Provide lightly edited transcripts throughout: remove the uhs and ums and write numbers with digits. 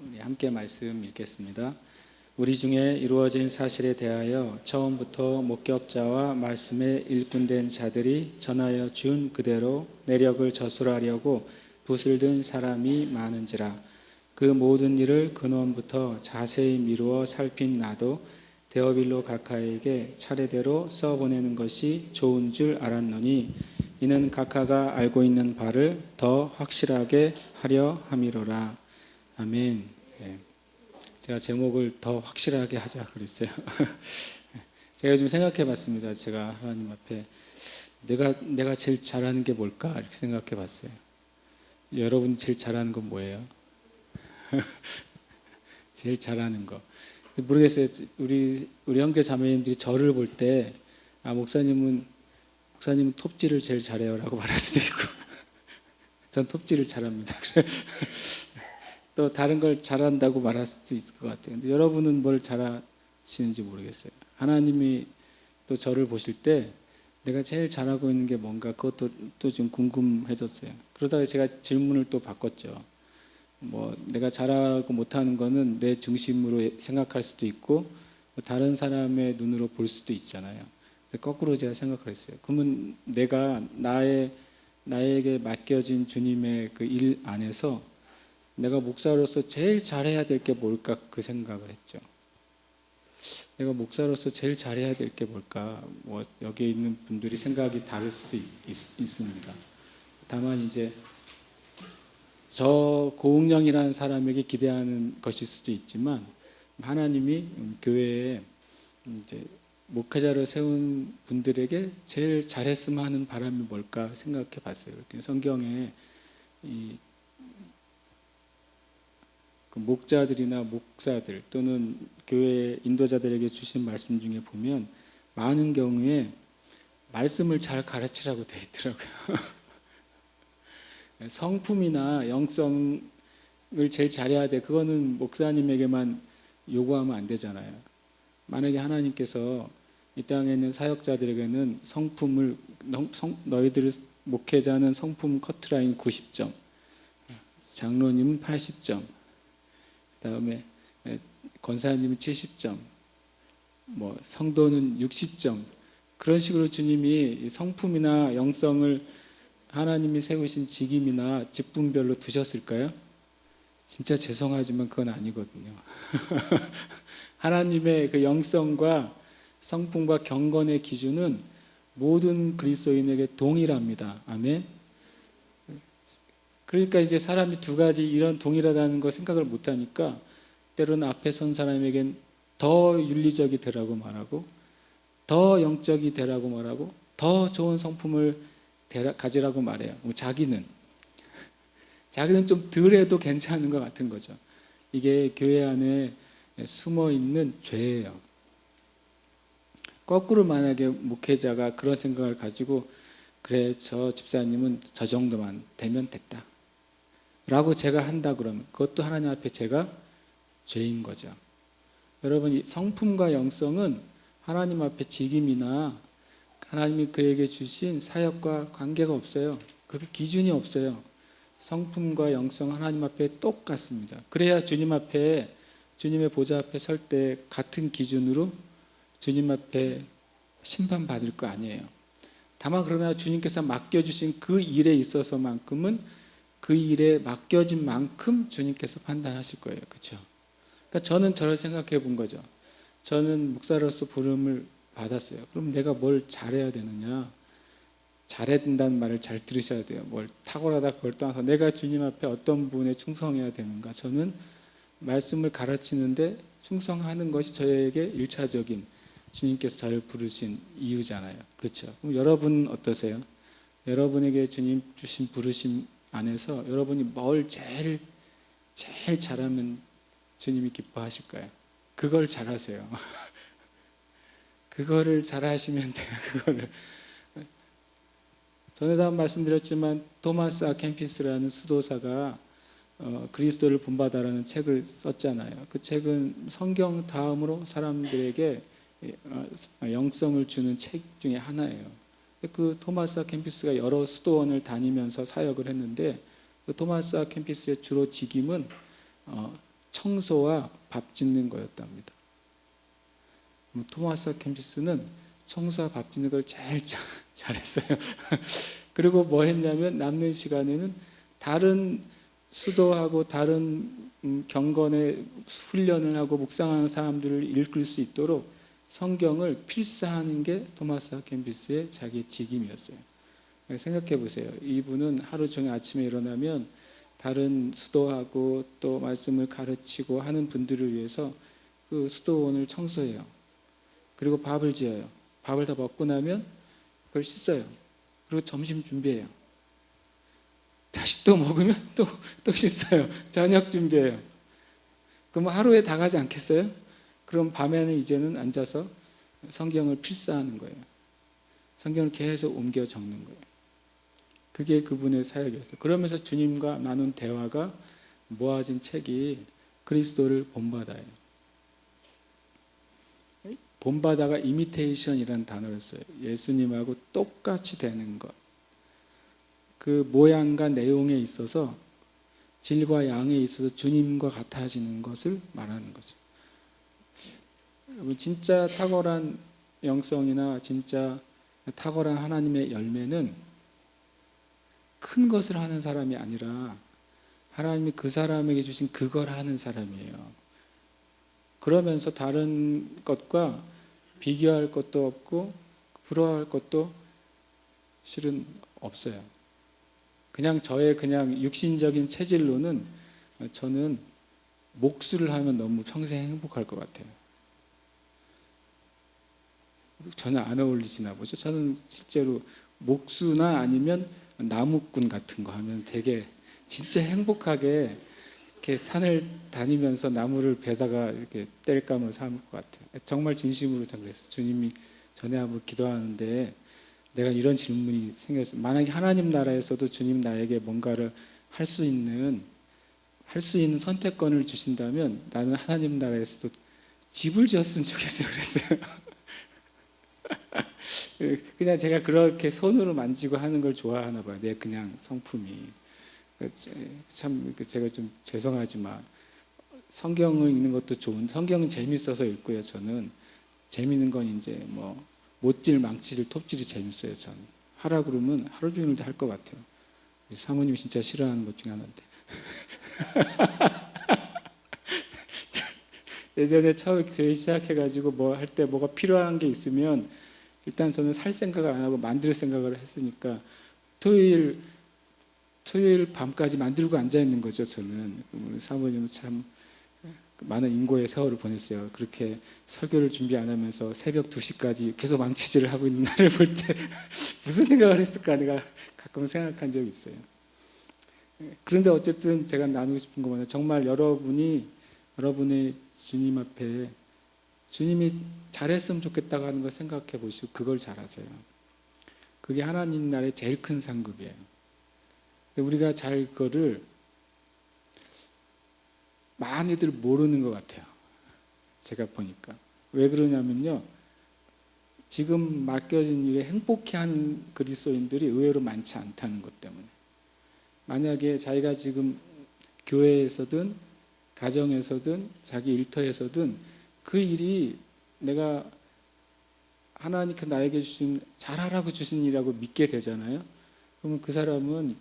우리 함께 말씀 읽겠습니다. 우리 중에 이루어진 사실에 대하여 처음부터 목격자와 말씀에 일꾼된 자들이 전하여 준 그대로 내력을 저술하려고 붓을 든 사람이 많은지라. 그 모든 일을 근원부터 자세히 미루어 살핀 나도 데오빌로 각하에게 차례대로 써보내는 것이 좋은 줄 알았노니 이는 각하가 알고 있는 바를 더 확실하게 하려 함이로라. 아멘. 네. 제가 제목을 더 확실하게 하자 그랬어요. 제가 좀 생각해 봤습니다. 제가 하나님 앞에 내가 제일 잘하는 게 뭘까 이렇게 생각해 봤어요. 여러분이 제일 잘하는 건 뭐예요? 제일 잘하는 거 모르겠어요. 우리 형제 자매님들이 저를 볼 때 목사님은 톱질을 제일 잘해요라고 말할 수도 있고 전 톱질을 잘합니다. 또 다른 걸 잘한다고 말할 수도 있을 것 같아요. 근데 여러분은 뭘 잘하시는지 모르겠어요. 하나님이 또 저를 보실 때 내가 제일 잘하고 있는 게 뭔가 그것도 또 좀 궁금해졌어요. 그러다가 제가 질문을 또 바꿨죠. 내가 잘하고 못하는 거는 내 중심으로 생각할 수도 있고 다른 사람의 눈으로 볼 수도 있잖아요. 거꾸로 제가 생각을 했어요. 그러면 내가 나에게 맡겨진 주님의 그 일 안에서 내가 목사로서 제일 잘해야 될 게 뭘까 그 생각을 했죠. 내가 목사로서 제일 잘해야 될 게 뭘까? 여기에 있는 분들이 생각이 다를 수도 있습니다. 다만 이제 저 고흥령이라는 사람에게 기대하는 것일 수도 있지만 하나님이 교회에 이제 목회자를 세운 분들에게 제일 잘했으면 하는 바람이 뭘까 생각해 봤어요. 성경에 그 목자들이나 목사들 또는 교회 인도자들에게 주신 말씀 중에 보면 많은 경우에 말씀을 잘 가르치라고 돼 있더라고요. 성품이나 영성을 제일 잘해야 돼. 그거는 목사님에게만 요구하면 안 되잖아요. 만약에 하나님께서 이 땅에 있는 사역자들에게는 성품을 너희들 목회자는 성품 커트라인 90점, 장로님은 80점, 그다음에 권사님은 70점, 성도는 60점. 그런 식으로 주님이 성품이나 영성을 하나님이 세우신 직임이나 직분별로 두셨을까요? 진짜 죄송하지만 그건 아니거든요. 하나님의 그 영성과 성품과 경건의 기준은 모든 그리스도인에게 동일합니다. 아멘. 그러니까 이제 사람이 두 가지 이런 동일하다는 거 생각을 못하니까 때로는 앞에 선 사람에겐 더 윤리적이 되라고 말하고 더 영적이 되라고 말하고 더 좋은 성품을 가지라고 말해요. 자기는 좀 덜해도 괜찮은 것 같은 거죠. 이게 교회 안에 숨어있는 죄예요. 거꾸로 만약에 목회자가 그런 생각을 가지고 그래 저 집사님은 저 정도만 되면 됐다 라고 제가 한다 그러면 그것도 하나님 앞에 제가 죄인 거죠. 여러분 이 성품과 영성은 하나님 앞에 직임이나 하나님이 그에게 주신 사역과 관계가 없어요. 그게 기준이 없어요. 성품과 영성 하나님 앞에 똑같습니다. 그래야 주님 앞에 주님의 보좌 앞에 설 때 같은 기준으로 주님 앞에 심판받을 거 아니에요. 다만 그러나 주님께서 맡겨주신 그 일에 있어서만큼은 그 일에 맡겨진 만큼 주님께서 판단하실 거예요. 그렇죠? 그러니까 저는 저를 생각해 본 거죠. 저는 목사로서 부름을 받았어요. 그럼 내가 뭘 잘해야 되느냐? 잘해야 된다는 말을 잘 들으셔야 돼요. 뭘 탁월하다 그걸 떠나서 내가 주님 앞에 어떤 부분에 충성해야 되는가? 저는 말씀을 가르치는데 충성하는 것이 저에게 1차적인 주님께서 저를 부르신 이유잖아요. 그렇죠? 그럼 여러분 어떠세요? 여러분에게 주님 주신 부르심 안에서 여러분이 뭘 제일 잘하면 주님이 기뻐하실까요? 그걸 잘하세요. 그거를 잘하시면 돼요. 그거를. 전에도 한 말씀드렸지만 토마스 아 캠피스라는 수도사가 그리스도를 본받아라는 책을 썼잖아요. 그 책은 성경 다음으로 사람들에게 영성을 주는 책 중에 하나예요. 그 토마스 아 캠피스가 여러 수도원을 다니면서 사역을 했는데 그 토마스 아 캠피스의 주로 직임은 청소와 밥 짓는 거였답니다. 토마스 켐피스는 청소와 밥 짓는 걸 제일 잘했어요. 그리고 뭐 했냐면 남는 시간에는 다른 수도하고 다른 경건의 훈련을 하고 묵상하는 사람들을 읽을 수 있도록 성경을 필사하는 게 토마스 켐피스의 자기 직임이었어요. 생각해 보세요. 이분은 하루 종일 아침에 일어나면 다른 수도하고 또 말씀을 가르치고 하는 분들을 위해서 그 수도원을 청소해요. 그리고 밥을 지어요. 밥을 다 먹고 나면 그걸 씻어요. 그리고 점심 준비해요. 다시 또 먹으면 또 씻어요. 저녁 준비해요. 그럼 하루에 다 가지 않겠어요? 그럼 밤에는 이제는 앉아서 성경을 필사하는 거예요. 성경을 계속 옮겨 적는 거예요. 그게 그분의 사역이었어요. 그러면서 주님과 나눈 대화가 모아진 책이 그리스도를 본받아요. 본받아가 이미테이션이라는 단어를 써요. 예수님하고 똑같이 되는 것. 그 모양과 내용에 있어서 질과 양에 있어서 주님과 같아지는 것을 말하는 거죠. 진짜 탁월한 영성이나 진짜 탁월한 하나님의 열매는 큰 것을 하는 사람이 아니라 하나님이 그 사람에게 주신 그걸 하는 사람이에요. 그러면서 다른 것과 비교할 것도 없고 부러워할 것도 실은 없어요. 그냥 저의 그냥 육신적인 체질로는 저는 목수를 하면 너무 평생 행복할 것 같아요. 전혀 안 어울리시나 보죠. 저는 실제로 목수나 아니면 나무꾼 같은 거 하면 되게 진짜 행복하게 이렇게 산을 다니면서 나무를 베다가 이렇게 땔감을 삼을 것 같아요. 정말 진심으로 저 그랬어요. 주님이 전에 한번 기도하는데 내가 이런 질문이 생겼어요. 만약에 하나님 나라에서도 주님 나에게 뭔가를 할 수 있는 선택권을 주신다면 나는 하나님 나라에서도 집을 지었으면 좋겠어요. 그랬어요. 그냥 제가 그렇게 손으로 만지고 하는 걸 좋아하나 봐요. 내 그냥 성품이. 참 제가 좀 죄송하지만 성경을 읽는 것도 좋은, 성경은 재밌어서 읽고요. 저는 재밌는 건 이제 뭐 못질, 망치질, 톱질이 재밌어요. 저는 하라 그러면 하루 종일도 할 것 같아요. 사모님이 진짜 싫어하는 것 중에 하나인데. 예전에 처음 교회 시작해가지고 뭐 할 때 뭐가 필요한 게 있으면 일단 저는 살 생각을 안 하고 만들 생각을 했으니까 토요일 밤까지 만들고 앉아 있는 거죠. 저는 사모님은 참 많은 인고의 세월을 보냈어요. 그렇게 설교를 준비 안 하면서 새벽 2시까지 계속 망치질을 하고 있는 나를 볼 때 무슨 생각을 했을까 내가 가끔 생각한 적이 있어요. 그런데 어쨌든 제가 나누고 싶은 거 뭐냐, 정말 여러분의 주님 앞에 주님이 잘했으면 좋겠다고 하는 걸 생각해 보시고 그걸 잘하세요. 그게 하나님 나라의 제일 큰 상급이에요. 근데 우리가 잘 그거를 많이들 모르는 것 같아요. 제가 보니까. 왜 그러냐면요. 지금 맡겨진 일에 행복해하는 그리스도인들이 의외로 많지 않다는 것 때문에. 만약에 자기가 지금 교회에서든 가정에서든 자기 일터에서든 그 일이 내가 하나님께서 나에게 주신 잘하라고 주신 일이라고 믿게 되잖아요. 그러면 그 사람은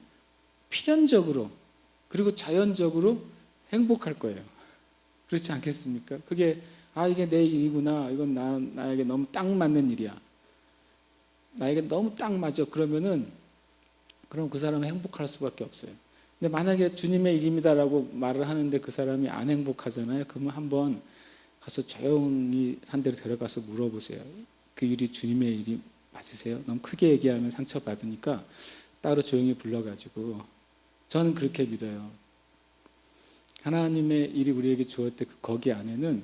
필연적으로 그리고 자연적으로 행복할 거예요. 그렇지 않겠습니까? 그게 이게 내 일이구나. 이건 나에게 너무 딱 맞는 일이야. 나에게 너무 딱 맞아. 그럼 그 사람은 행복할 수밖에 없어요. 근데 만약에 주님의 일입니다라고 말을 하는데 그 사람이 안 행복하잖아요. 그러면 한번 가서 조용히 한 데로 데려가서 물어보세요. 그 일이 주님의 일이 맞으세요? 너무 크게 얘기하면 상처받으니까 따로 조용히 불러가지고, 저는 그렇게 믿어요. 하나님의 일이 우리에게 주어질 때 거기 안에는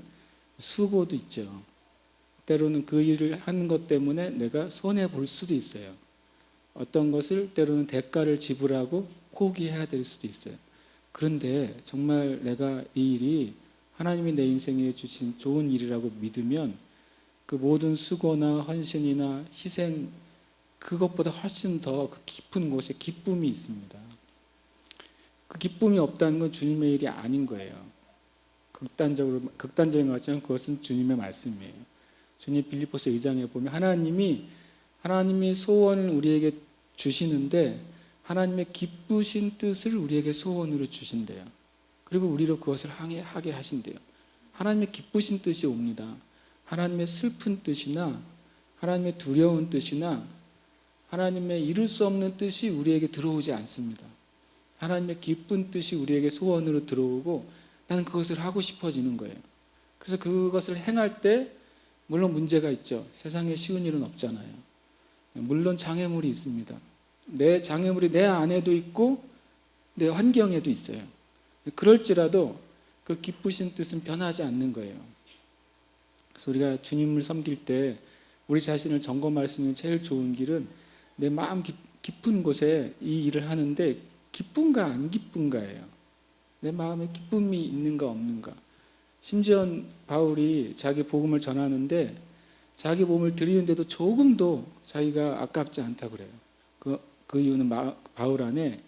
수고도 있죠. 때로는 그 일을 하는 것 때문에 내가 손해볼 수도 있어요. 어떤 것을 때로는 대가를 지불하고 포기해야 될 수도 있어요. 그런데 정말 내가 이 일이 하나님이 내 인생에 주신 좋은 일이라고 믿으면 그 모든 수고나 헌신이나 희생, 그것보다 훨씬 더 그 깊은 곳에 기쁨이 있습니다. 그 기쁨이 없다는 건 주님의 일이 아닌 거예요. 극단적인 것 같지만 그것은 주님의 말씀이에요. 주님 빌립보서 2장에 보면 하나님이 소원을 우리에게 주시는데 하나님의 기쁘신 뜻을 우리에게 소원으로 주신대요. 그리고 우리로 그것을 하게 하신대요. 하나님의 기쁘신 뜻이 옵니다. 하나님의 슬픈 뜻이나 하나님의 두려운 뜻이나 하나님의 이룰 수 없는 뜻이 우리에게 들어오지 않습니다. 하나님의 기쁜 뜻이 우리에게 소원으로 들어오고 나는 그것을 하고 싶어지는 거예요. 그래서 그것을 행할 때 물론 문제가 있죠. 세상에 쉬운 일은 없잖아요. 물론 장애물이 있습니다. 내 장애물이 내 안에도 있고 내 환경에도 있어요. 그럴지라도 그 기쁘신 뜻은 변하지 않는 거예요. 그래서 우리가 주님을 섬길 때 우리 자신을 점검할 수 있는 제일 좋은 길은 내 마음 깊은 곳에 이 일을 하는데 기쁜가 안 기쁜가예요. 내 마음에 기쁨이 있는가 없는가. 심지어 바울이 자기 복음을 전하는데 자기 몸을 드리는데도 조금도 자기가 아깝지 않다고 그래요. 그 이유는 바울 안에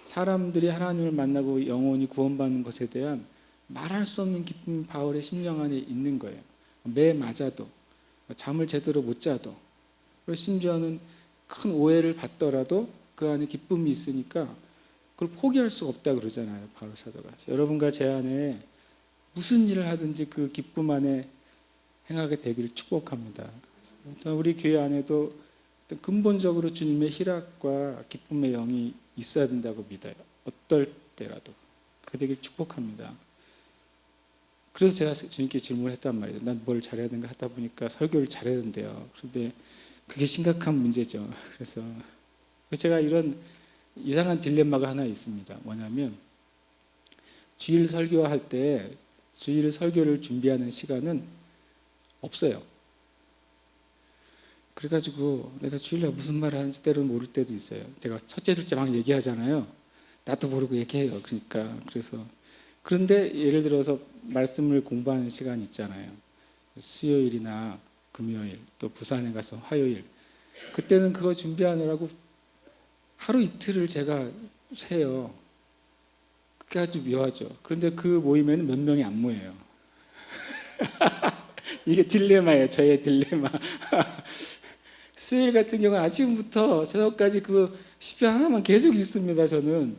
사람들이 하나님을 만나고 영혼이 구원받는 것에 대한 말할 수 없는 기쁨이 바울의 심령 안에 있는 거예요. 매 맞아도 잠을 제대로 못 자도 그리고 심지어는 큰 오해를 받더라도 그 안에 기쁨이 있으니까 그걸 포기할 수가 없다 그러잖아요. 바울 사도가. 여러분과 제 안에 무슨 일을 하든지 그 기쁨 안에 행하게 되기를 축복합니다. 우리 교회 안에도 근본적으로 주님의 희락과 기쁨의 영이 있어야 된다고 믿어요. 어떨 때라도. 그렇게 되길 축복합니다. 그래서 제가 주님께 질문을 했단 말이에요. 난 뭘 잘해야 되는가 하다 보니까 설교를 잘해야 된대요. 그런데 그게 심각한 문제죠. 그래서 제가 이런 이상한 딜레마가 하나 있습니다. 뭐냐면 주일 설교할 때 주일 설교를 준비하는 시간은 없어요. 그래가지고 내가 주일날 무슨 말을 하는지 때로는 모를 때도 있어요. 제가 첫째, 둘째 막 얘기하잖아요. 나도 모르고 얘기해요. 그런데 예를 들어서 말씀을 공부하는 시간이 있잖아요. 수요일이나 금요일, 또 부산에 가서 화요일. 그때는 그거 준비하느라고 하루 이틀을 제가 새요. 그게 아주 묘하죠. 그런데 그 모임에는 몇 명이 안 모여요. 이게 딜레마예요. 저의 딜레마. 수요일 같은 경우는 아침부터 저녁까지 그 시편 하나만 계속 읽습니다. 저는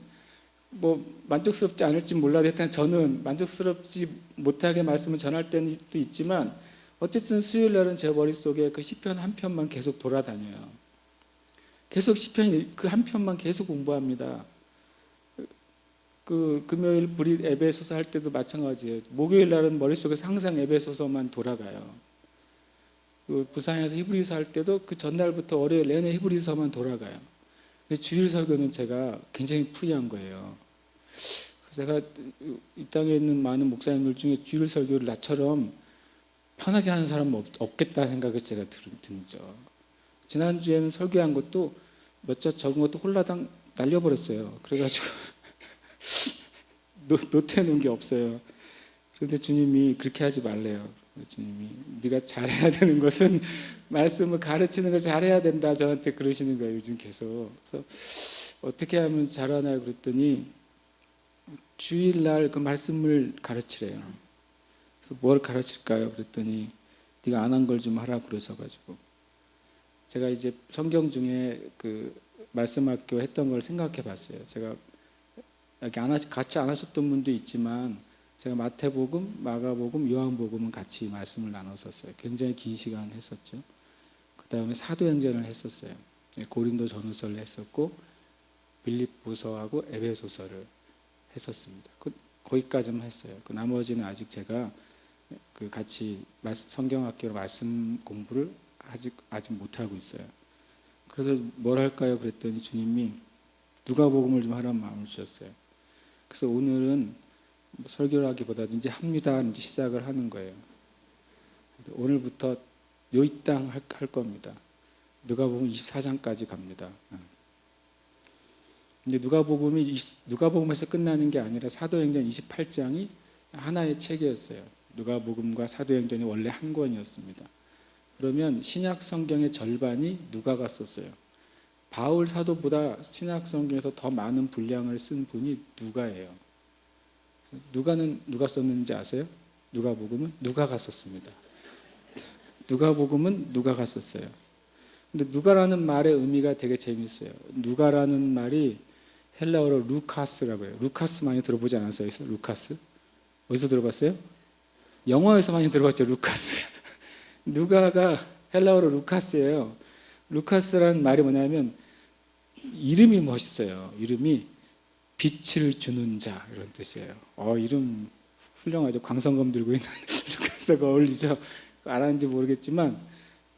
뭐 만족스럽지 않을지 몰라도 일단 저는 만족스럽지 못하게 말씀을 전할 때도 있지만 어쨌든 수요일 날은 제 머릿속에 그 시편 한 편만 계속 돌아다녀요. 계속 시편 그 한 편만 계속 공부합니다. 그 금요일 브릿 에베소서 할 때도 마찬가지예요. 목요일 날은 머릿속에서 항상 에베소서만 돌아가요. 그 부산에서 히브리서 할 때도 그 전날부터 월요일 내내 히브리서만 돌아가요. 근데 주일 설교는 제가 굉장히 프리한 거예요. 제가 이 땅에 있는 많은 목사님들 중에 주일 설교를 나처럼 편하게 하는 사람은 없겠다는 생각을 제가 들죠. 지난주에는 설교한 것도 몇 자 적은 것도 홀라당 날려버렸어요. 그래가지고 노트에 놓은 게 없어요. 그런데 주님이 그렇게 하지 말래요. 주님이 네가 잘해야 되는 것은 말씀을 가르치는 걸 잘해야 된다 저한테 그러시는 거예요. 요즘 계속. 그래서 어떻게 하면 잘하나요? 그랬더니 주일날 그 말씀을 가르치래요. 그래서 뭘 가르칠까요? 그랬더니 네가 안 한 걸 좀 하라 그러셔가지고 제가 이제 성경 중에 그 말씀학교 했던 걸 생각해 봤어요. 제가 같이 안 하셨던 분도 있지만 제가 마태복음, 마가복음, 요한복음은 같이 말씀을 나눴었어요. 굉장히 긴 시간 했었죠. 그 다음에 사도행전을 했었어요. 고린도 전후서를 했었고 빌립보서하고 에베소서를 했었습니다. 거기까지만 했어요. 그 나머지는 아직 제가 그 같이 성경학교로 말씀 공부를 아직 못하고 있어요. 그래서 뭘 할까요? 그랬더니 주님이 누가복음을 좀 하라는 마음을 주셨어요. 그래서 오늘은 설교를 하기보다도 이제 합니다. 이제 시작을 하는 거예요. 오늘부터 요 이 땅 할 겁니다. 누가복음 24장까지 갑니다. 근데 누가복음에서 끝나는 게 아니라 사도행전 28장이 하나의 책이었어요. 누가복음과 사도행전이 원래 한 권이었습니다. 그러면 신약 성경의 절반이 누가가 썼어요. 바울 사도보다 신약 성경에서 더 많은 분량을 쓴 분이 누가예요. 누가는 누가 썼는지 아세요? 누가복음은 누가가 썼습니다. 누가복음은 누가가 썼어요. 근데 누가라는 말의 의미가 되게 재밌어요. 누가라는 말이 헬라어로 루카스라고 해요. 루카스 많이 들어보지 않았어요? 루카스? 어디서 들어봤어요? 영어에서 많이 들어봤죠. 루카스. 누가가 헬라어로 루카스예요. 루카스라는 말이 뭐냐면 이름이 멋있어요. 이름이 빛을 주는 자 이런 뜻이에요. 이름 훌륭하죠. 광선검 들고 있는 루카스가 어울리죠. 알았는지 모르겠지만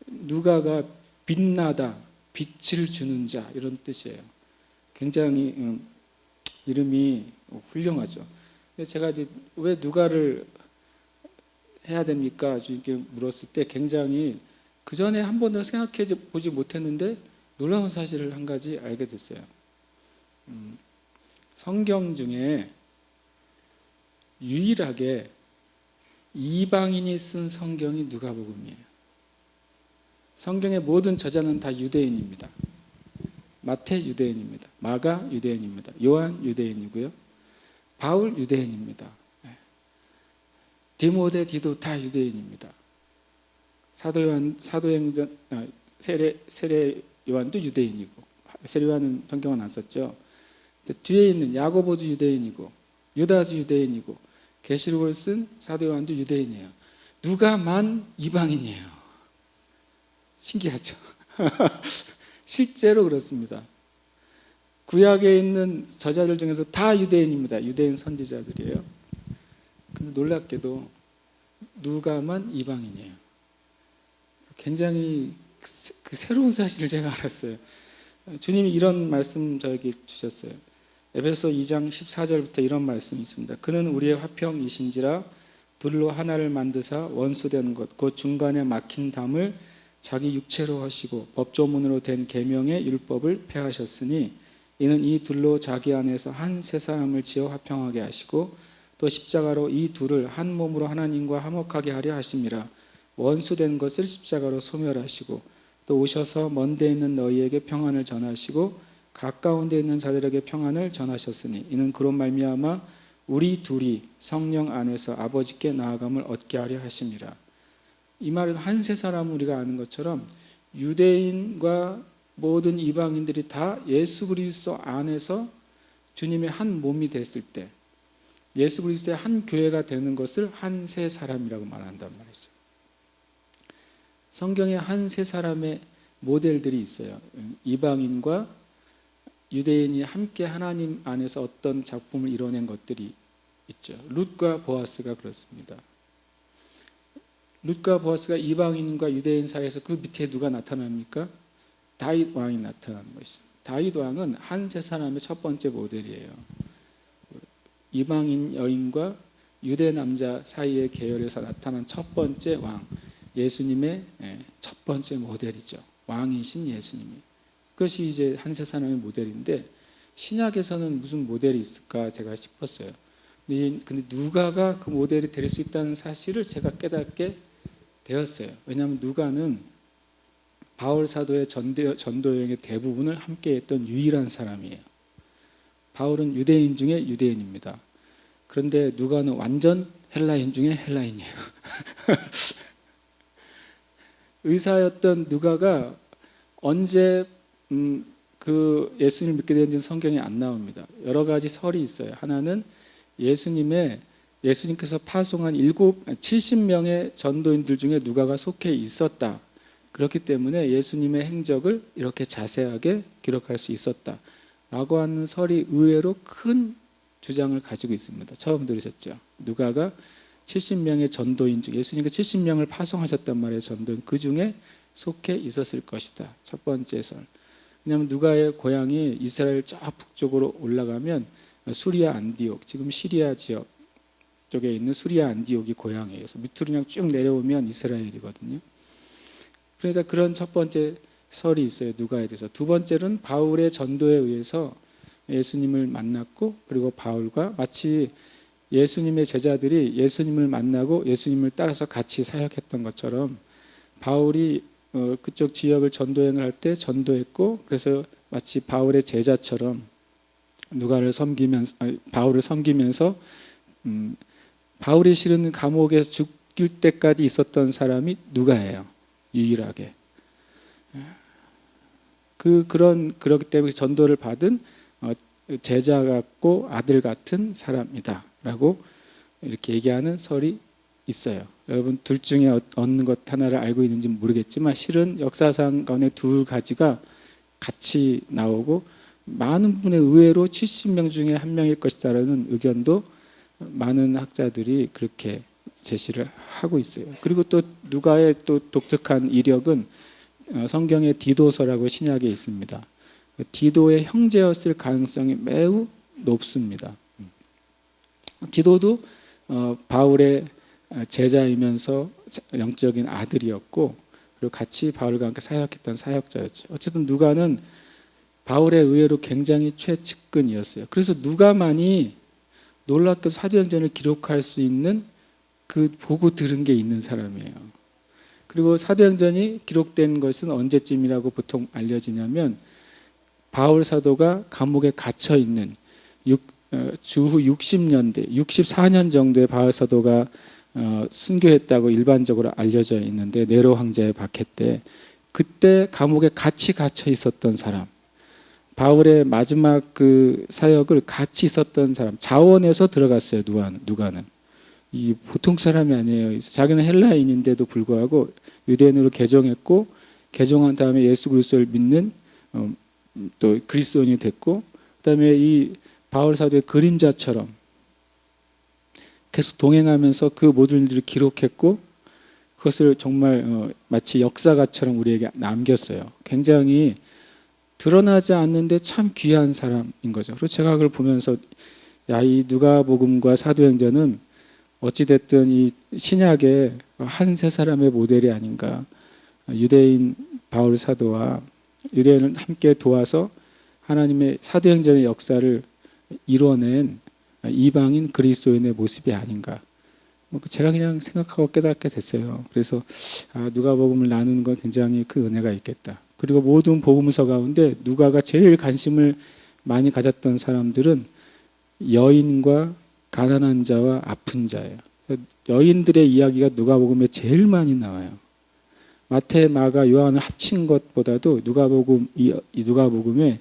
누가가 빛나다, 빛을 주는 자 이런 뜻이에요. 굉장히 이름이 훌륭하죠. 제가 이제 왜 누가를 해야 됩니까? 이렇게 물었을 때 굉장히 그 전에 한 번도 생각해 보지 못했는데 놀라운 사실을 한 가지 알게 됐어요. 성경 중에 유일하게 이방인이 쓴 성경이 누가복음이에요. 성경의 모든 저자는 다 유대인입니다. 마태 유대인입니다. 마가 유대인입니다. 요한 유대인이고요. 바울 유대인입니다. 디모데, 디도 다 유대인입니다. 사도행전 세례 요한도 유대인이고, 세례 요한은 성경은 안 썼죠. 뒤에 있는 야고보도 유대인이고, 유다도 유대인이고, 계시록을 쓴 사도 요한도 유대인이에요. 누가만 이방인이에요. 신기하죠? 실제로 그렇습니다. 구약에 있는 저자들 중에서 다 유대인입니다. 유대인 선지자들이에요. 근데 놀랍게도 누가만 이방인이에요. 굉장히 그 새로운 사실을 제가 알았어요. 주님이 이런 말씀 저에게 주셨어요. 에베소 2장 14절부터 이런 말씀이 있습니다. 그는 우리의 화평이신지라 둘로 하나를 만드사 원수되는 것 곧 중간에 막힌 담을 자기 육체로 하시고 법조문으로 된 계명의 율법을 폐하셨으니 이는 이 둘로 자기 안에서 한 세 사람을 지어 화평하게 하시고 또 십자가로 이 둘을 한 몸으로 하나님과 화목하게 하려 하심이라. 원수된 것을 십자가로 소멸하시고 또 오셔서 먼 데 있는 너희에게 평안을 전하시고 가까운 데 있는 자들에게 평안을 전하셨으니 이는 그로 말미암아 우리 둘이 성령 안에서 아버지께 나아감을 얻게 하려 하심이라. 이 말은 한 세 사람은 우리가 아는 것처럼 유대인과 모든 이방인들이 다 예수 그리스도 안에서 주님의 한 몸이 됐을 때 예수 그리스도의 한 교회가 되는 것을 한 세 사람이라고 말한단 말이죠. 성경에 한 세 사람의 모델들이 있어요. 이방인과 유대인이 함께 하나님 안에서 어떤 작품을 이뤄낸 것들이 있죠. 룻과 보아스가 그렇습니다. 룻과 보아스가 이방인과 유대인 사이에서 그 밑에 누가 나타납니까? 다윗 왕이 나타나는 것이죠. 다윗 왕은 한 세 사람의 첫 번째 모델이에요. 이방인 여인과 유대 남자 사이의 계열에서 나타난 첫 번째 왕, 예수님의 첫 번째 모델이죠. 왕이신 예수님이. 그것이 이제 한 세 사람의 모델인데 신약에서는 무슨 모델이 있을까 제가 싶었어요. 근데 누가가 그 모델이 될 수 있다는 사실을 제가 깨닫게 되었어요. 왜냐하면 누가는 바울 사도의 전도 여행의 대부분을 함께했던 유일한 사람이에요. 바울은 유대인 중에 유대인입니다. 그런데 누가는 완전 헬라인 중에 헬라인이에요. 의사였던 누가가 언제 그 예수님을 믿게 되는지는 성경에 안 나옵니다. 여러 가지 설이 있어요. 하나는 예수님께서 파송한 70명의 전도인들 중에 누가가 속해 있었다. 그렇기 때문에 예수님의 행적을 이렇게 자세하게 기록할 수 있었다. 라고 하는 설이 의외로 큰 주장을 가지고 있습니다. 처음 들으셨죠? 누가가 70명의 전도인 중 예수님께 70명을 파송하셨단 말이에요. 전도인 그 중에 속해 있었을 것이다. 첫 번째 설. 왜냐하면 누가의 고향이 이스라엘 저 북쪽으로 올라가면 수리아 안디옥, 지금 시리아 지역 쪽에 있는 수리아 안디옥이 고향이에요. 그래서 밑으로 그냥 쭉 내려오면 이스라엘이거든요. 그러니까 그런 첫 번째 설이 있어요. 누가에 대해서. 두 번째는 바울의 전도에 의해서 예수님을 만났고 그리고 바울과 마치 예수님의 제자들이 예수님을 만나고 예수님을 따라서 같이 사역했던 것처럼 바울이 그쪽 지역을 전도여행을 할 때 전도했고 그래서 마치 바울의 제자처럼 바울을 섬기면서 바울이 실은 감옥에 죽일 때까지 있었던 사람이 누가예요. 유일하게. 그렇기 때문에 전도를 받은 제자 같고 아들 같은 사람이다라고 이렇게 얘기하는 설이 있어요. 여러분 둘 중에 어느 것 하나를 알고 있는지 모르겠지만 실은 역사상 가운데 두 가지가 같이 나오고 많은 분의 의외로 70명 중에 한 명일 것이다라는 의견도 많은 학자들이 그렇게 제시를 하고 있어요. 그리고 또 누가의 또 독특한 이력은 성경의 디도서라고 신약에 있습니다. 디도의 형제였을 가능성이 매우 높습니다. 디도도 바울의 제자이면서 영적인 아들이었고 그리고 같이 바울과 함께 사역했던 사역자였죠. 어쨌든 누가는 바울의 의외로 굉장히 최측근이었어요. 그래서 누가만이 놀랍게도 사도행전을 기록할 수 있는 그 보고 들은 게 있는 사람이에요. 그리고 사도행전이 기록된 것은 언제쯤이라고 보통 알려지냐면 바울 사도가 감옥에 갇혀 있는 주후 60년대, 64년 정도에 바울 사도가 순교했다고 일반적으로 알려져 있는데 네로 황제의 박해 때 그때 감옥에 같이 갇혀 있었던 사람, 바울의 마지막 그 사역을 같이 있었던 사람, 자원해서 들어갔어요. 누가는 이 보통 사람이 아니에요. 자기는 헬라인인데도 불구하고 유대인으로 개종했고 개종한 다음에 예수 그리스도를 믿는 또 그리스도인이 됐고 그다음에 이 바울 사도의 그림자처럼 계속 동행하면서 그 모든 일들을 기록했고 그것을 정말 마치 역사가처럼 우리에게 남겼어요. 굉장히 드러나지 않는데 참 귀한 사람인 거죠. 그래서 제가 그걸 보면서 이 누가복음과 사도행전은 어찌됐든 이 신약의 한 세 사람의 모델이 아닌가. 유대인 바울 사도와 유대인을 함께 도와서 하나님의 사도행전의 역사를 이뤄낸 이방인 그리스도인의 모습이 아닌가. 제가 그냥 생각하고 깨닫게 됐어요. 그래서 누가복음을 나누는 건 굉장히 큰 은혜가 있겠다. 그리고 모든 복음서 가운데 누가가 제일 관심을 많이 가졌던 사람들은 여인과 가난한 자와 아픈 자예요. 여인들의 이야기가 누가복음에 제일 많이 나와요. 마태, 마가, 요한을 합친 것보다도 누가복음에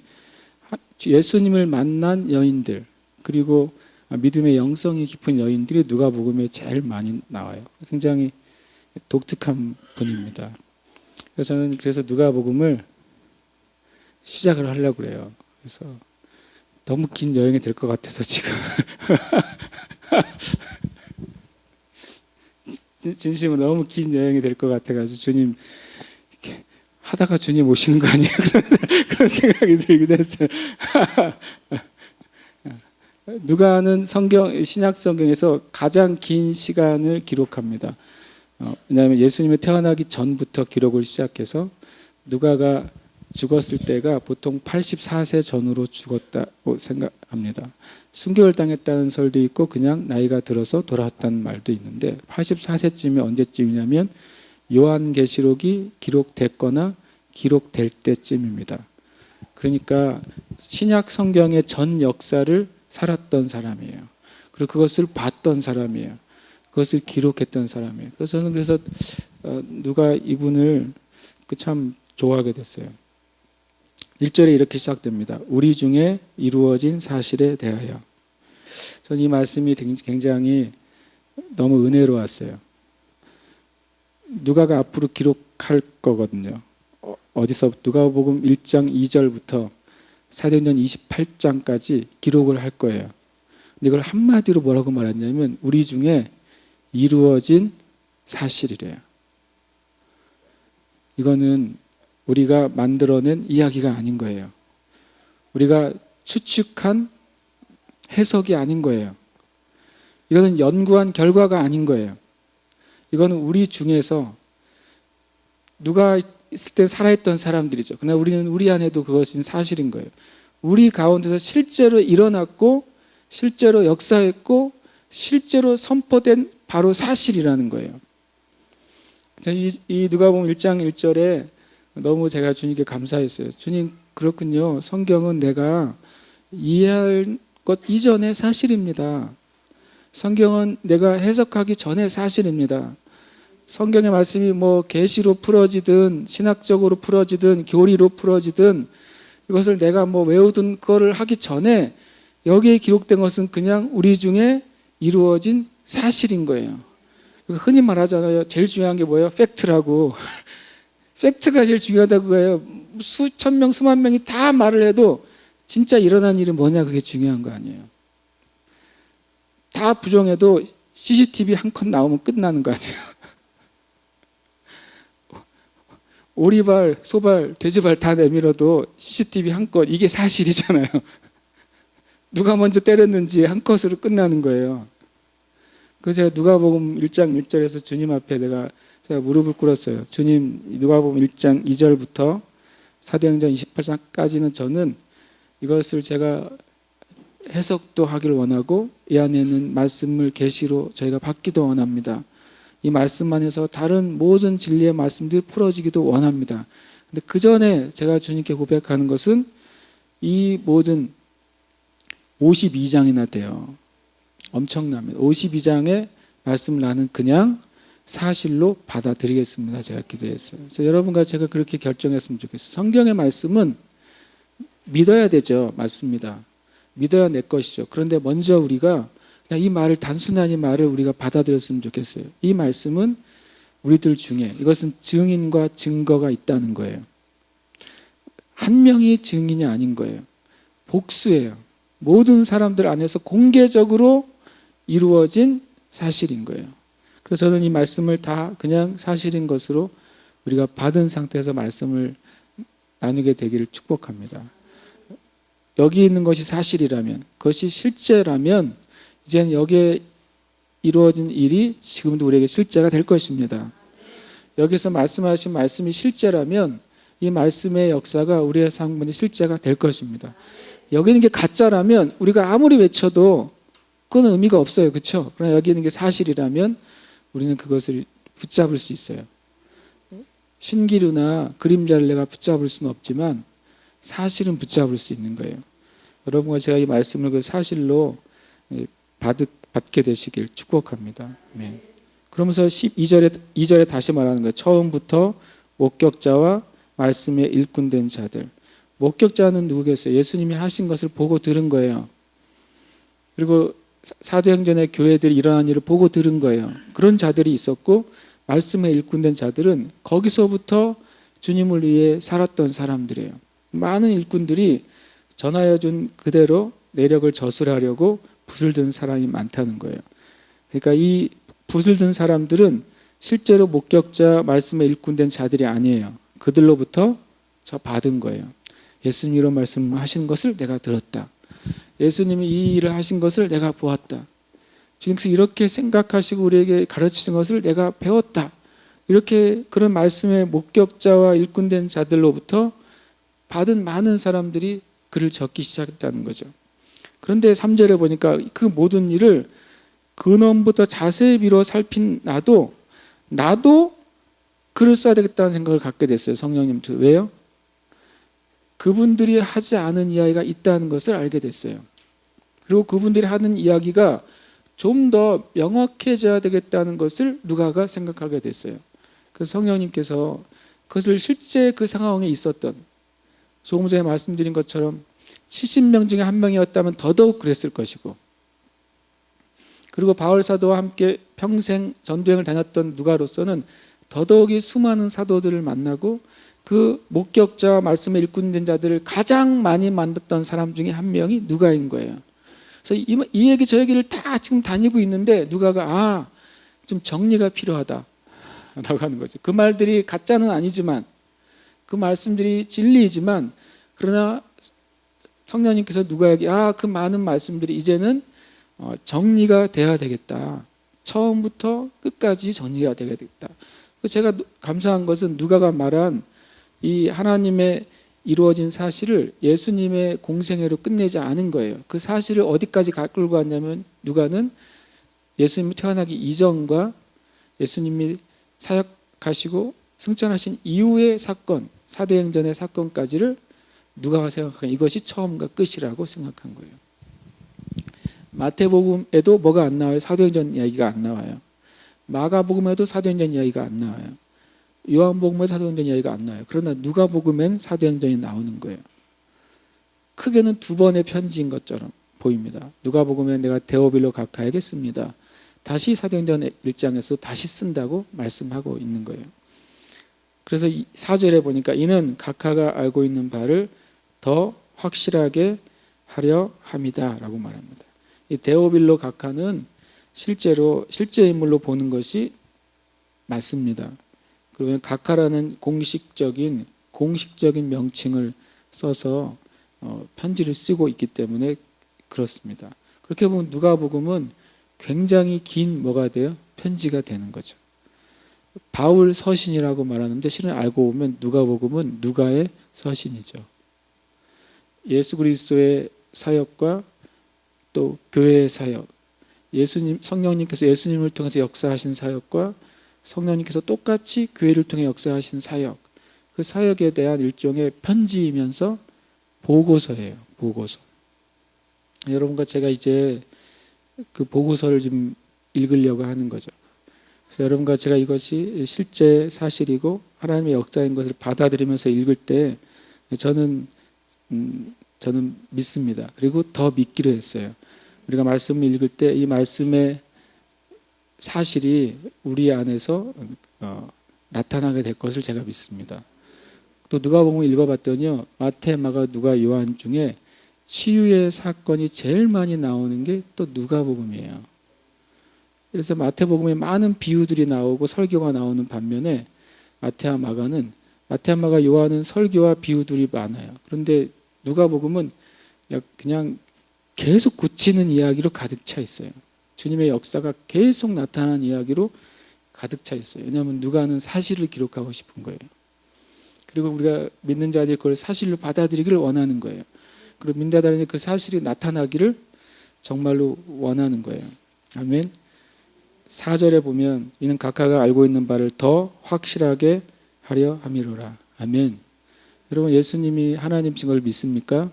예수님을 만난 여인들 그리고 믿음의 영성이 깊은 여인들이 누가복음에 제일 많이 나와요. 굉장히 독특한 분입니다. 그래서 저는 누가복음을 시작을 하려고 그래요. 그래서 너무 긴 여행이 될 것 같아서 지금 진심으로 너무 긴 여행이 될 것 같아가지고 주님 하다가 주님 오시는 거 아니에요? 그런 생각이 들기도 했어요. 누가는 신약 성경에서 가장 긴 시간을 기록합니다. 왜냐하면 예수님이 태어나기 전부터 기록을 시작해서 누가가 죽었을 때가 보통 84세 전후로 죽었다고 생각합니다. 순교를 당했다는 설도 있고 그냥 나이가 들어서 돌아왔다는 말도 있는데 84세쯤이 언제쯤이냐면 요한계시록이 기록됐거나 기록될 때쯤입니다. 그러니까 신약 성경의 전 역사를 살았던 사람이에요. 그리고 그것을 봤던 사람이에요. 그것을 기록했던 사람이에요. 그래서 저는 누가 이분을 참 좋아하게 됐어요. 1절에 이렇게 시작됩니다. 우리 중에 이루어진 사실에 대하여. 저는 이 말씀이 굉장히 너무 은혜로웠어요. 누가가 앞으로 기록할 거거든요. 어디서 누가복음 1장 2절부터 사도행전 28장까지 기록을 할 거예요. 근데 이걸 한마디로 뭐라고 말했냐면 우리 중에 이루어진 사실이래요. 이거는 우리가 만들어낸 이야기가 아닌 거예요. 우리가 추측한 해석이 아닌 거예요. 이거는 연구한 결과가 아닌 거예요. 이거는 우리 중에서 누가 있을 때 살아있던 사람들이죠. 그러나 우리는 우리 안에도 그것은 사실인 거예요. 우리 가운데서 실제로 일어났고 실제로 역사했고 실제로 선포된 바로 사실이라는 거예요. 이 누가복음 1장 1절에 너무 제가 주님께 감사했어요. 주님, 그렇군요. 성경은 내가 이해할 것 이전의 사실입니다. 성경은 내가 해석하기 전에 사실입니다. 성경의 말씀이 뭐 계시로 풀어지든 신학적으로 풀어지든 교리로 풀어지든 이것을 내가 뭐 외우든 그거를 하기 전에 여기에 기록된 것은 그냥 우리 중에 이루어진 사실인 거예요. 흔히 말하잖아요. 제일 중요한 게 뭐예요? 팩트라고. 팩트가 제일 중요하다고 해요. 수천 명, 수만 명이 다 말을 해도 진짜 일어난 일이 뭐냐, 그게 중요한 거 아니에요. 다 부정해도 CCTV 한 컷 나오면 끝나는 거 아니에요. 오리발, 소발, 돼지발 다 내밀어도 CCTV 한 컷, 이게 사실이잖아요. 누가 먼저 때렸는지 한 컷으로 끝나는 거예요. 그래서 제가 누가복음 1장 1절에서 주님 앞에 제가 무릎을 꿇었어요. 주님, 누가복음 1장 2절부터 사도행전 28장까지는 저는 이것을 제가 해석도 하기를 원하고 이 안에는 말씀을 계시로 저희가 받기도 원합니다. 이 말씀만 해서 다른 모든 진리의 말씀들이 풀어지기도 원합니다. 근데 그 전에 제가 주님께 고백하는 것은 이 모든 52장이나 돼요. 엄청납니다. 52장의 말씀을 나는 그냥 사실로 받아들이겠습니다. 제가 기도했어요. 그래서 여러분과 제가 그렇게 결정했으면 좋겠어요. 성경의 말씀은 믿어야 되죠. 맞습니다. 믿어야 내 것이죠. 그런데 먼저 우리가 그냥 이 말을, 단순한 이 말을 우리가 받아들였으면 좋겠어요. 이 말씀은 우리들 중에 이것은 증인과 증거가 있다는 거예요. 한 명이 증인이 아닌 거예요. 복수예요. 모든 사람들 안에서 공개적으로 이루어진 사실인 거예요. 그래서 저는 이 말씀을 다 그냥 사실인 것으로 우리가 받은 상태에서 말씀을 나누게 되기를 축복합니다. 여기 있는 것이 사실이라면, 그것이 실제라면 이제는 여기에 이루어진 일이 지금도 우리에게 실제가 될 것입니다. 여기서 말씀하신 말씀이 실제라면 이 말씀의 역사가 우리의 삶에 실제가 될 것입니다. 여기 있는 게 가짜라면 우리가 아무리 외쳐도 그건 의미가 없어요. 그렇죠? 그러나 여기 있는 게 사실이라면 우리는 그것을 붙잡을 수 있어요. 신기루나 그림자를 내가 붙잡을 수는 없지만 사실은 붙잡을 수 있는 거예요. 여러분과 제가 이 말씀을 그 사실로 받게 되시길 축복합니다. 네. 그러면서 2절에 다시 말하는 거예요. 처음부터 목격자와 말씀에 일꾼된 자들. 목격자는 누구겠어요? 예수님이 하신 것을 보고 들은 거예요. 그리고 사도행전의 교회들이 일어난 일을 보고 들은 거예요. 그런 자들이 있었고, 말씀에 일꾼된 자들은 거기서부터 주님을 위해 살았던 사람들이에요. 많은 일꾼들이 전하여 준 그대로 내력을 저술하려고 붓을 든 사람이 많다는 거예요. 그러니까 이 붓을 든 사람들은 실제로 목격자, 말씀에 일꾼된 자들이 아니에요. 그들로부터 저 받은 거예요. 예수님이 이런 말씀하신 것을 내가 들었다. 예수님이 이 일을 하신 것을 내가 보았다. 주님께서 이렇게 생각하시고 우리에게 가르치신 것을 내가 배웠다. 이렇게 그런 말씀의 목격자와 일꾼된 자들로부터 받은 많은 사람들이 글을 적기 시작했다는 거죠. 그런데 3절에 보니까 그 모든 일을 근원부터 자세히 미뤄 살핀 나도 글을 써야 되겠다는 생각을 갖게 됐어요. 성령님. 왜요? 그분들이 하지 않은 이야기가 있다는 것을 알게 됐어요. 그리고 그분들이 하는 이야기가 좀 더 명확해져야 되겠다는 것을 누가가 생각하게 됐어요. 그래서 성령님께서 그것을 실제 그 상황에 있었던, 조금 전에 말씀드린 것처럼 70명 중에 한 명이었다면 더더욱 그랬을 것이고, 그리고 바울 사도와 함께 평생 전도행을 다녔던 누가로서는 더더욱이 수많은 사도들을 만나고 그 목격자와 말씀에 일꾼된 자들을 가장 많이 만났던 사람 중에 한 명이 누가인 거예요. 그래서 이 얘기 저 얘기를 다 지금 다니고 있는데 누가가 좀 정리가 필요하다 라고 하는 거죠. 그 말들이 가짜는 아니지만, 그 말씀들이 진리이지만, 그러나 성령님께서 누가에게 그 많은 말씀들이 이제는 정리가 돼야 되겠다. 처음부터 끝까지 정리가 돼야 되겠다. 제가 감사한 것은 누가가 말한 이 하나님의 이루어진 사실을 예수님의 공생애로 끝내지 않은 거예요. 그 사실을 어디까지 끌고 갔냐면, 누가는 예수님이 태어나기 이전과 예수님이 사역하시고 승천하신 이후의 사건, 사도행전의 사건까지를 누가가 생각한, 이것이 처음과 끝이라고 생각한 거예요. 마태복음에도 뭐가 안 나와요? 사도행전 이야기가 안 나와요. 마가복음에도 사도행전 이야기가 안 나와요. 요한복음에도 사도행전 이야기가 안 나와요. 그러나 누가복음엔 사도행전이 나오는 거예요. 크게는 두 번의 편지인 것처럼 보입니다. 누가복음에 내가 데오빌로 각하에겠습니다. 다시 사도행전 1장에서 다시 쓴다고 말씀하고 있는 거예요. 그래서 4절에 보니까 이는 각하가 알고 있는 바를 더 확실하게 하려 함이다 라고 말합니다. 이 데오빌로 각하는 실제로 실제 인물로 보는 것이 맞습니다. 그러면 각하라는 공식적인 명칭을 써서 편지를 쓰고 있기 때문에 그렇습니다. 그렇게 보면 누가복음은 굉장히 긴 뭐가 돼요? 편지가 되는 거죠. 바울 서신이라고 말하는데 실은 알고 보면 누가복음은 누가의 서신이죠. 예수 그리스도의 사역과 또 교회의 사역, 성령님께서 예수님을 통해서 역사하신 사역과 성령님께서 똑같이 교회를 통해 역사하신 사역, 그 사역에 대한 일종의 편지이면서 보고서예요. 보고서. 여러분과 제가 이제 그 보고서를 좀 읽으려고 하는 거죠. 그래서 여러분과 제가 이것이 실제 사실이고 하나님의 역사인 것을 받아들이면서 읽을 때 저는 믿습니다. 그리고 더 믿기로 했어요. 우리가 말씀을 읽을 때 이 말씀의 사실이 우리 안에서 나타나게 될 것을 제가 믿습니다. 또 누가복음을 읽어봤더니요, 마태, 마가, 누가, 요한 중에 치유의 사건이 제일 많이 나오는 게 또 누가복음이에요. 그래서 마태복음에 많은 비유들이 나오고 설교가 나오는 반면에 마태와 마가, 요한은 설교와 비유들이 많아요. 그런데 누가복음은 그냥 계속 고치는 이야기로 가득 차 있어요. 주님의 역사가 계속 나타나는 이야기로 가득 차 있어요. 왜냐하면 누가는 사실을 기록하고 싶은 거예요. 그리고 우리가 믿는 자들이 그걸 사실로 받아들이기를 원하는 거예요. 그리고 믿는 자들이 그 사실이 나타나기를 정말로 원하는 거예요. 아멘. 4절에 보면 이는 각하가 알고 있는 바를 더 확실하게 하려 함이로라. 아멘. 여러분 예수님이 하나님이신 걸 믿습니까?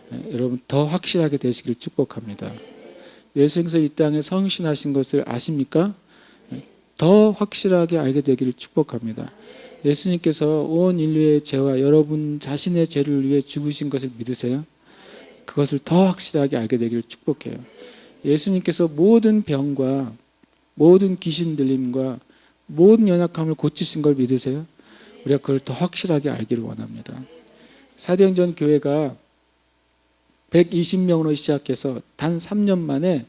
네, 여러분 더 확실하게 되시길 축복합니다. 예수님께서 이 땅에 성신하신 것을 아십니까? 네, 더 확실하게 알게 되기를 축복합니다. 예수님께서 온 인류의 죄와 여러분 자신의 죄를 위해 죽으신 것을 믿으세요? 그것을 더 확실하게 알게 되기를 축복해요. 예수님께서 모든 병과 모든 귀신 들림과 모든 연약함을 고치신 걸 믿으세요? 우리가 그걸 더 확실하게 알기를 원합니다. 사도행전 교회가 120명으로 시작해서 단 3년 만에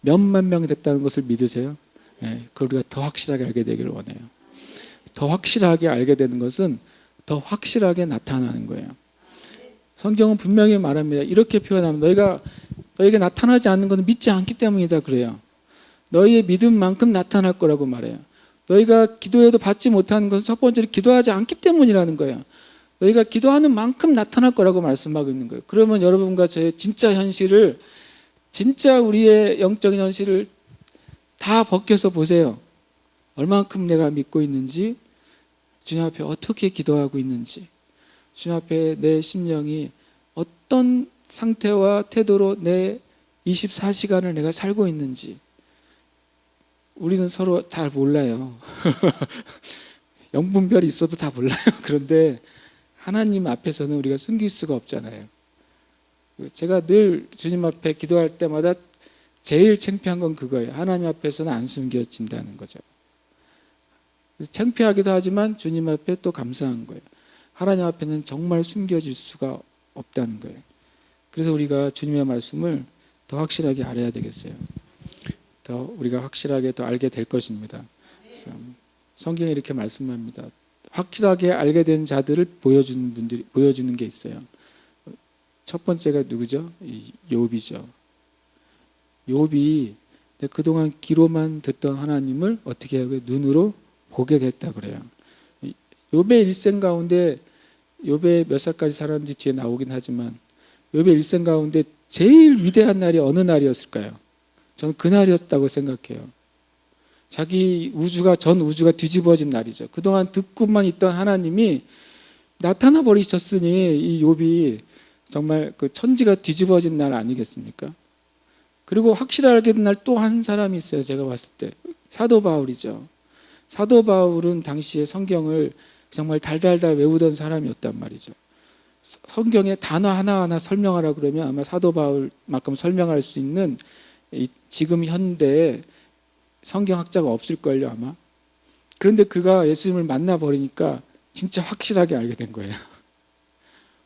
몇만 명이 됐다는 것을 믿으세요? 네, 그걸 우리가 더 확실하게 알게 되기를 원해요. 더 확실하게 알게 되는 것은 더 확실하게 나타나는 거예요. 성경은 분명히 말합니다. 이렇게 표현합니다. 너희에게 나타나지 않는 것은 믿지 않기 때문이다 그래요. 너희의 믿음만큼 나타날 거라고 말해요. 너희가 기도해도 받지 못하는 것은 첫 번째로 기도하지 않기 때문이라는 거예요. 너희가 기도하는 만큼 나타날 거라고 말씀하고 있는 거예요. 그러면 여러분과 저의 진짜 현실을, 진짜 우리의 영적인 현실을 다 벗겨서 보세요. 얼만큼 내가 믿고 있는지, 주님 앞에 어떻게 기도하고 있는지, 주님 앞에 내 심령이 어떤 상태와 태도로 내 24시간을 내가 살고 있는지 우리는 서로 다 몰라요. 영분별이 있어도 다 몰라요. 그런데 하나님 앞에서는 우리가 숨길 수가 없잖아요. 제가 늘 주님 앞에 기도할 때마다 제일 창피한 건 그거예요. 하나님 앞에서는 안 숨겨진다는 거죠. 창피하기도 하지만 주님 앞에 또 감사한 거예요. 하나님 앞에는 정말 숨겨질 수가 없다는 거예요. 그래서 우리가 주님의 말씀을 더 확실하게 알아야 되겠어요. 더 우리가 확실하게 더 알게 될 것입니다. 성경에 이렇게 말씀합니다. 확실하게 알게 된 자들을 보여주는 게 있어요. 첫 번째가 누구죠? 욥이죠. 욥이 그동안 귀로만 듣던 하나님을 어떻게 하고 눈으로 보게 됐다 그래요. 욥의 일생 가운데 욥의 몇 살까지 살았는지 뒤에 나오긴 하지만 욥의 일생 가운데 제일 위대한 날이 어느 날이었을까요? 저는 그날이었다고 생각해요. 전 우주가 뒤집어진 날이죠. 그동안 듣고만 있던 하나님이 나타나 버리셨으니 이 욥이 정말 그 천지가 뒤집어진 날 아니겠습니까? 그리고 확실하게 알게 된 날 또 한 사람이 있어요. 제가 봤을 때 사도 바울이죠. 사도 바울은 당시에 성경을 정말 달달달 외우던 사람이었단 말이죠. 성경의 단어 하나하나 설명하라 그러면 아마 사도 바울만큼 설명할 수 있는 지금 현대에 성경학자가 없을걸요 아마. 그런데 그가 예수님을 만나버리니까 진짜 확실하게 알게 된 거예요.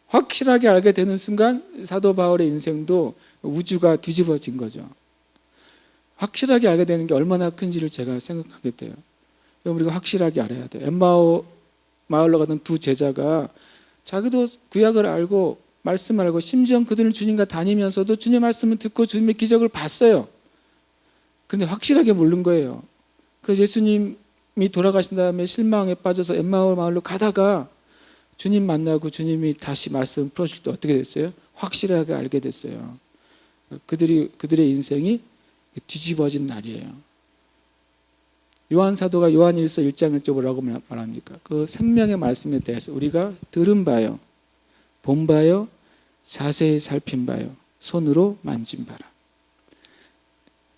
확실하게 알게 되는 순간 사도 바울의 인생도 우주가 뒤집어진 거죠. 확실하게 알게 되는 게 얼마나 큰지를 제가 생각하게 돼요. 우리가 확실하게 알아야 돼요. 엠마오 마을로 가던 두 제자가 자기도 구약을 알고 말씀을 알고 심지어 그들은 주님과 다니면서도 주님의 말씀을 듣고 주님의 기적을 봤어요. 그런데 확실하게 모르는 거예요. 그래서 예수님이 돌아가신 다음에 실망에 빠져서 엠마오 마을로 가다가 주님 만나고 주님이 다시 말씀 풀어줄 때 어떻게 됐어요? 확실하게 알게 됐어요. 그들의 인생이 뒤집어진 날이에요. 요한 사도가 요한일서 1장을 뭐라고 말합니까? 그 생명의 말씀에 대해서 우리가 들은 바요, 본 바요, 자세히 살핀 바요, 손으로 만진 바라.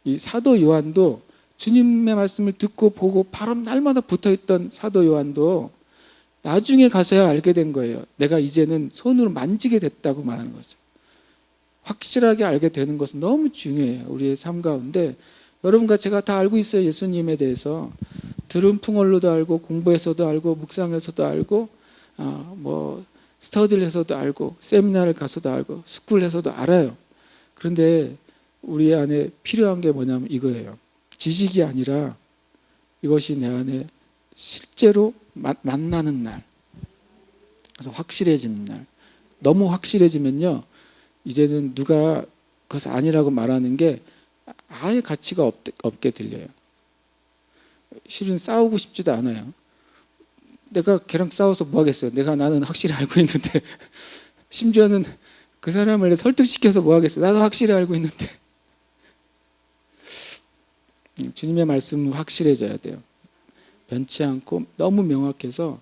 이 사도 요한도 주님의 말씀을 듣고 보고 바로 날마다 붙어있던 사도 요한도 나중에 가서야 알게 된 거예요. 내가 이제는 손으로 만지게 됐다고 말하는 거죠. 확실하게 알게 되는 것은 너무 중요해요. 우리의 삶 가운데 여러분과 제가 다 알고 있어요. 예수님에 대해서 들은 풍월로도 알고 공부해서도 알고 묵상해서도 알고 스터디를 해서도 알고 세미나를 가서도 알고 스쿨을 해서도 알아요. 그런데 우리 안에 필요한 게 뭐냐면 이거예요. 지식이 아니라 이것이 내 안에 실제로 만나는 날, 그래서 확실해지는 날. 너무 확실해지면요 이제는 누가 그것이 아니라고 말하는 게 아예 가치가 없게 들려요. 실은 싸우고 싶지도 않아요. 내가 걔랑 싸워서 뭐 하겠어요. 나는 확실히 알고 있는데 심지어는 그 사람을 설득시켜서 뭐 하겠어요. 나도 확실히 알고 있는데. 주님의 말씀은 확실해져야 돼요. 변치 않고 너무 명확해서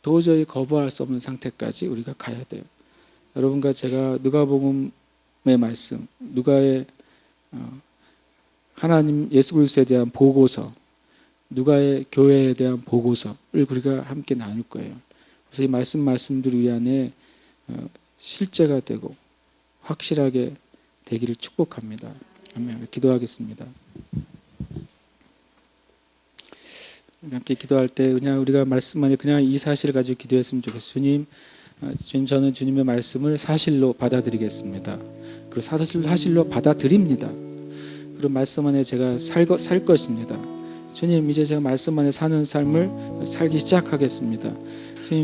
도저히 거부할 수 없는 상태까지 우리가 가야 돼요. 여러분과 제가 누가복음의 말씀, 누가의 하나님 예수 그리스도에 대한 보고서, 누가의 교회에 대한 보고서를 우리가 함께 나눌 거예요. 그래서 이 말씀들이 우리 안에 실제가 되고 확실하게 되기를 축복합니다. 아멘. 기도하겠습니다. 함께 기도할 때 그냥 우리가 말씀 안에 그냥 이 사실을 가지고 기도했으면 좋겠어요. 주님, 저는 주님의 말씀을 사실로 받아들이겠습니다. 그리고 사실로 받아들입니다. 그리고 말씀 안에 제가 살 것입니다. 주님, 이제 제가 말씀 안에 사는 삶을 살기 시작하겠습니다.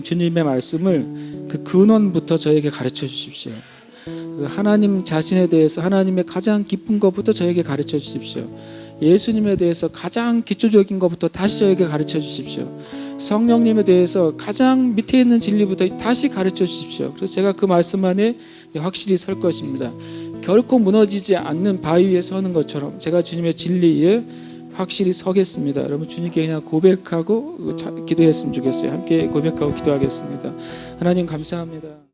주님의 말씀을 그 근원부터 저에게 가르쳐 주십시오. 하나님 자신에 대해서 하나님의 가장 깊은 것부터 저에게 가르쳐 주십시오. 예수님에 대해서 가장 기초적인 것부터 다시 저에게 가르쳐 주십시오. 성령님에 대해서 가장 밑에 있는 진리부터 다시 가르쳐 주십시오. 그래서 제가 그 말씀 안에 확실히 설 것입니다. 결코 무너지지 않는 바위 위에 서는 것처럼 제가 주님의 진리에 확실히 서겠습니다. 여러분 주님께 그냥 고백하고 기도했으면 좋겠어요. 함께 고백하고 기도하겠습니다. 하나님 감사합니다.